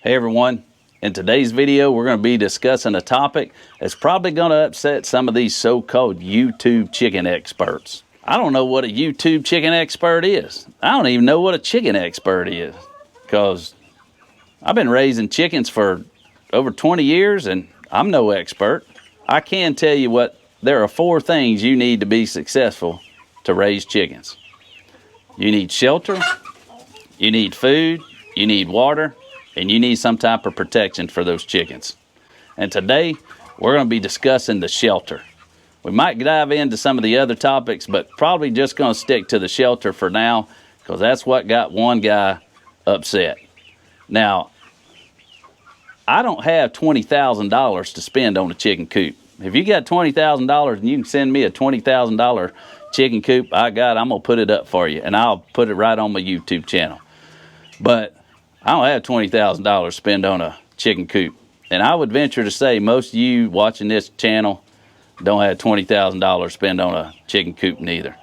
Hey everyone, in today's video we're going to be discussing a topic that's probably going to upset some of these so-called YouTube chicken experts. I don't know what a YouTube chicken expert is. I don't even know what a chicken expert is, because I've been raising chickens for over 20 years and I'm no expert. I can tell you there are 4 things you need to be successful to raise chickens. You need shelter, you need food, you need water, and you need some type of protection for those chickens. And today, we're going to be discussing the shelter. We might dive into some of the other topics, but probably just going to stick to the shelter for now, because that's what got one guy upset. Now, I don't have $20,000 to spend on a chicken coop. If you got $20,000 and you can send me a $20,000 chicken coop, I'm going to put it up for you, and I'll put it right on my YouTube channel. But I don't have $20,000 to spend on a chicken coop. And I would venture to say most of you watching this channel don't have $20,000 to spend on a chicken coop neither.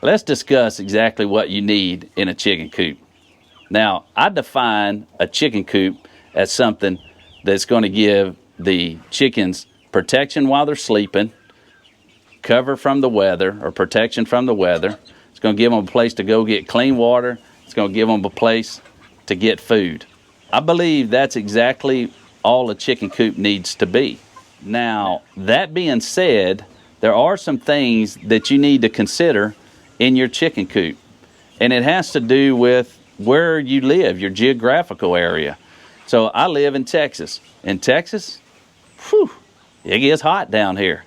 Let's discuss exactly what you need in a chicken coop. Now, I define a chicken coop as something that's going to give the chickens protection while they're sleeping, cover from the weather, or protection from the weather. It's going to give them a place to go get clean water. It's going to give them a place to get food. I believe that's exactly all a chicken coop needs to be. Now, that being said, there are some things that you need to consider in your chicken coop. And it has to do with where you live, your geographical area. So I live in Texas. In Texas, it gets hot down here.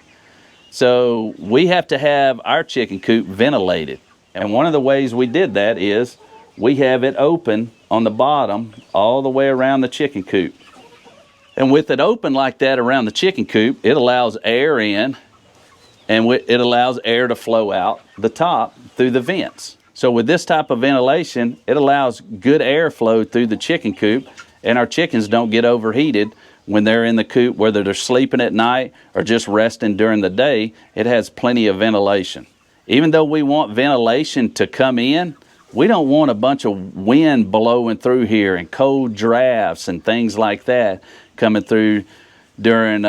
So we have to have our chicken coop ventilated. And one of the ways we did that is we have it open on the bottom all the way around the chicken coop. And with it open like that around the chicken coop, it allows air in, and it allows air to flow out the top through the vents. So with this type of ventilation, it allows good airflow through the chicken coop, and our chickens don't get overheated when they're in the coop, whether they're sleeping at night or just resting during the day. It has plenty of ventilation. Even though we want ventilation to come in, we don't want a bunch of wind blowing through here and cold drafts and things like that coming through during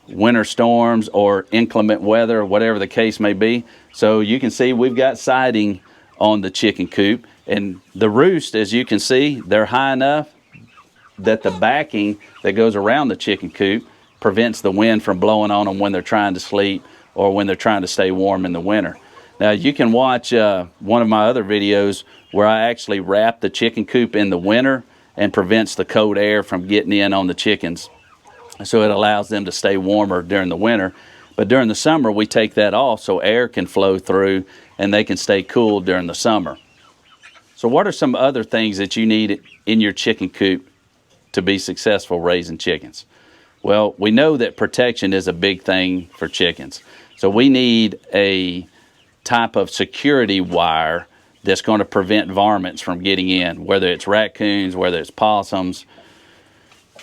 winter storms or inclement weather, whatever the case may be. So you can see we've got siding on the chicken coop, and the roost, as you can see, they're high enough that the backing that goes around the chicken coop prevents the wind from blowing on them when they're trying to sleep or when they're trying to stay warm in the winter. Now, you can watch one of my other videos where I actually wrap the chicken coop in the winter and prevents the cold air from getting in on the chickens. So it allows them to stay warmer during the winter. But during the summer, we take that off so air can flow through and they can stay cool during the summer. So what are some other things that you need in your chicken coop to be successful raising chickens? Well, we know that protection is a big thing for chickens. So we need a type of security wire that's going to prevent varmints from getting in, whether it's raccoons, whether it's possums,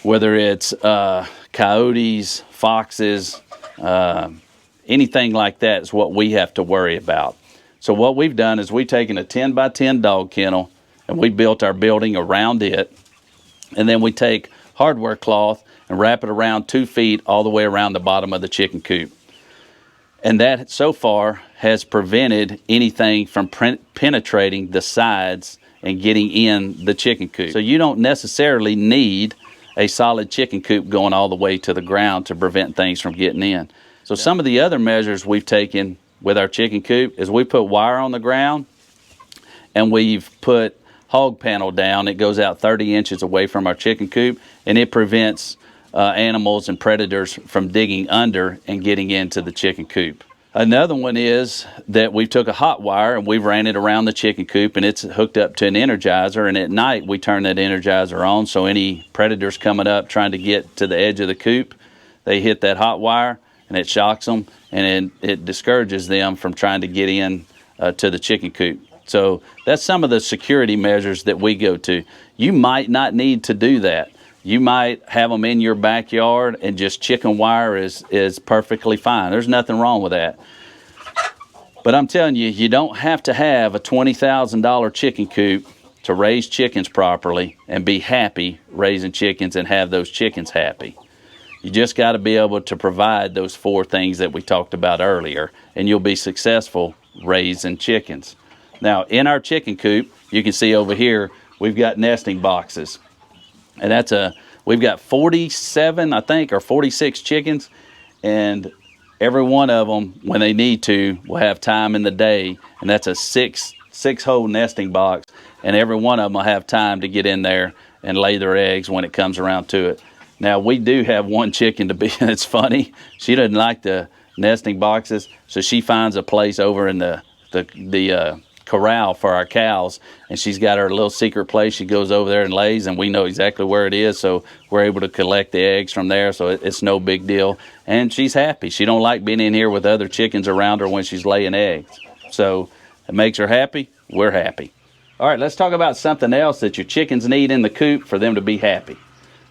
whether it's coyotes, foxes, anything like that is what we have to worry about. So what we've done is we've taken a 10 by 10 dog kennel and we built our building around it, and then we take hardware cloth and wrap it around 2 feet all the way around the bottom of the chicken coop. And that, so far, has prevented anything from penetrating the sides and getting in the chicken coop. So you don't necessarily need a solid chicken coop going all the way to the ground to prevent things from getting in. So some of the other measures we've taken with our chicken coop is we put wire on the ground, and we've put hog panel down. It goes out 30 inches away from our chicken coop, and it prevents animals and predators from digging under and getting into the chicken coop. Another one is that we took a hot wire and we ran it around the chicken coop, and it's hooked up to an energizer, and at night we turn that energizer on, so any predators coming up trying to get to the edge of the coop, they hit that hot wire and it shocks them, and it discourages them from trying to get in to the chicken coop. So that's some of the security measures that we go to. You might not need to do that. You might have them in your backyard, and just chicken wire is perfectly fine. There's nothing wrong with that. But I'm telling you, you don't have to have a $20,000 chicken coop to raise chickens properly and be happy raising chickens and have those chickens happy. You just got to be able to provide those 4 things that we talked about earlier, and you'll be successful raising chickens. Now, in our chicken coop, you can see over here, we've got nesting boxes. And we've got 47, I think, or 46 chickens, and every one of them, when they need to, will have time in the day, and that's a six-hole nesting box, and every one of them will have time to get in there and lay their eggs when it comes around to it. Now, we do have one chicken it's funny. She doesn't like the nesting boxes, so she finds a place over in the corral for our cows, and she's got her little secret place. She goes over there and lays, and we know exactly where it is, so we're able to collect the eggs from there, so it's no big deal. And she's happy. She don't like being in here with other chickens around her when she's laying eggs. So it makes her happy. We're happy. All right, let's talk about something else that your chickens need in the coop for them to be happy.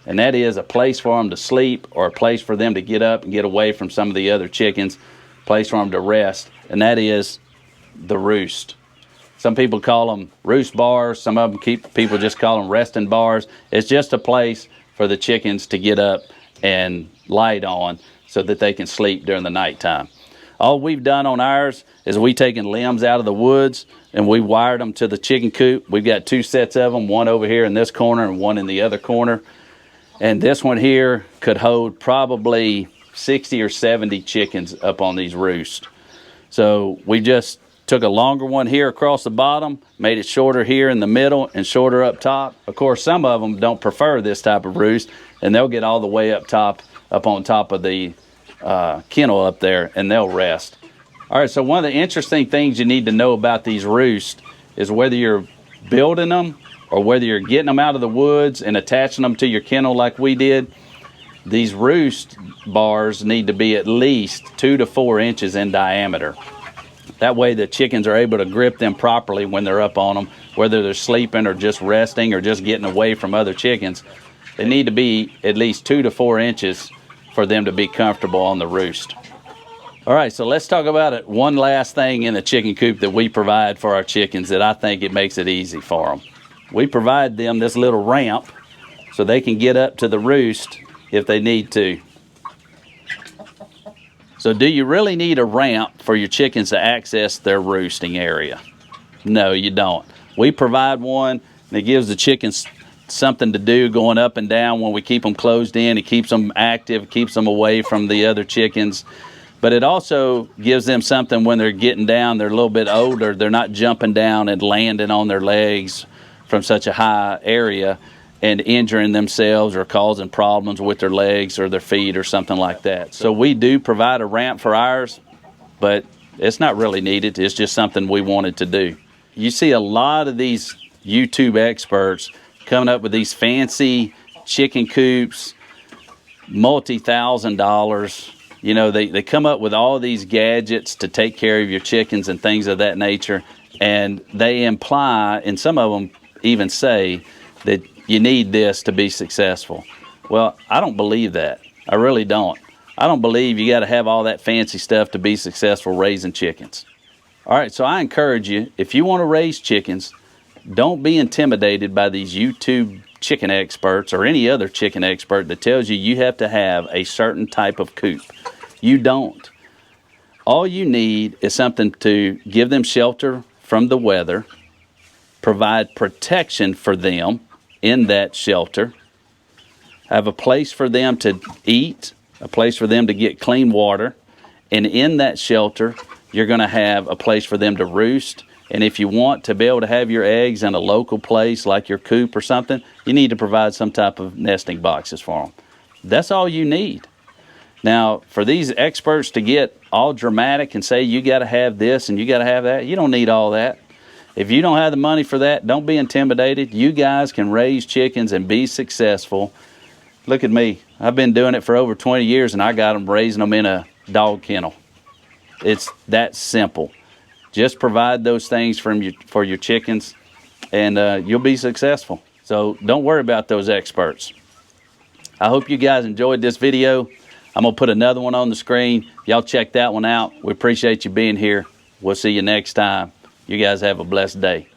And that is a place for them to sleep, or a place for them to get up and get away from some of the other chickens, a place for them to rest, and that is the roost. Some people call them roost bars. Some of them people just call them resting bars. It's just a place for the chickens to get up and light on so that they can sleep during the nighttime. All we've done on ours is we've taken limbs out of the woods and we wired them to the chicken coop. We've got 2 sets of them, one over here in this corner and one in the other corner. And this one here could hold probably 60 or 70 chickens up on these roosts. So we just took a longer one here across the bottom, made it shorter here in the middle and shorter up top. Of course, some of them don't prefer this type of roost, and they'll get all the way up on top of the kennel up there, and they'll rest. All right, so one of the interesting things you need to know about these roosts is whether you're building them or whether you're getting them out of the woods and attaching them to your kennel like we did. These roost bars need to be at least 2 to 4 inches in diameter. That way the chickens are able to grip them properly when they're up on them, whether they're sleeping or just resting or just getting away from other chickens. They need to be at least 2 to 4 inches for them to be comfortable on the roost. All right, so let's talk about it. One last thing in the chicken coop that we provide for our chickens that I think it makes it easy for them. We provide them this little ramp so they can get up to the roost if they need to. So do you really need a ramp for your chickens to access their roosting area? No, you don't. We provide one, and it gives the chickens something to do going up and down when we keep them closed in. It keeps them active, keeps them away from the other chickens. But it also gives them something when they're getting down, they're a little bit older, they're not jumping down and landing on their legs from such a high area and injuring themselves or causing problems with their legs or their feet or something like that. So we do provide a ramp for ours, but it's not really needed. It's just something we wanted to do. You see a lot of these YouTube experts coming up with these fancy chicken coops, multi-$1,000s. You know, they come up with all these gadgets to take care of your chickens and things of that nature, and they imply, and some of them even say, that you need this to be successful. Well, I don't believe that. I really don't. I don't believe you got to have all that fancy stuff to be successful raising chickens. All right, so I encourage you, if you want to raise chickens, don't be intimidated by these YouTube chicken experts or any other chicken expert that tells you you have to have a certain type of coop. You don't. All you need is something to give them shelter from the weather, provide protection for them in that shelter, have a place for them to eat, a place for them to get clean water, and in that shelter, you're going to have a place for them to roost. And if you want to be able to have your eggs in a local place like your coop or something, you need to provide some type of nesting boxes for them. That's all you need. Now, for these experts to get all dramatic and say you got to have this and you got to have that, you don't need all that. If you don't have the money for that, don't be intimidated. You guys can raise chickens and be successful. Look at me. I've been doing it for over 20 years, and I got them raising them in a dog kennel. It's that simple. Just provide those things for your chickens, and you'll be successful. So don't worry about those experts. I hope you guys enjoyed this video. I'm going to put another one on the screen. Y'all check that one out. We appreciate you being here. We'll see you next time. You guys have a blessed day.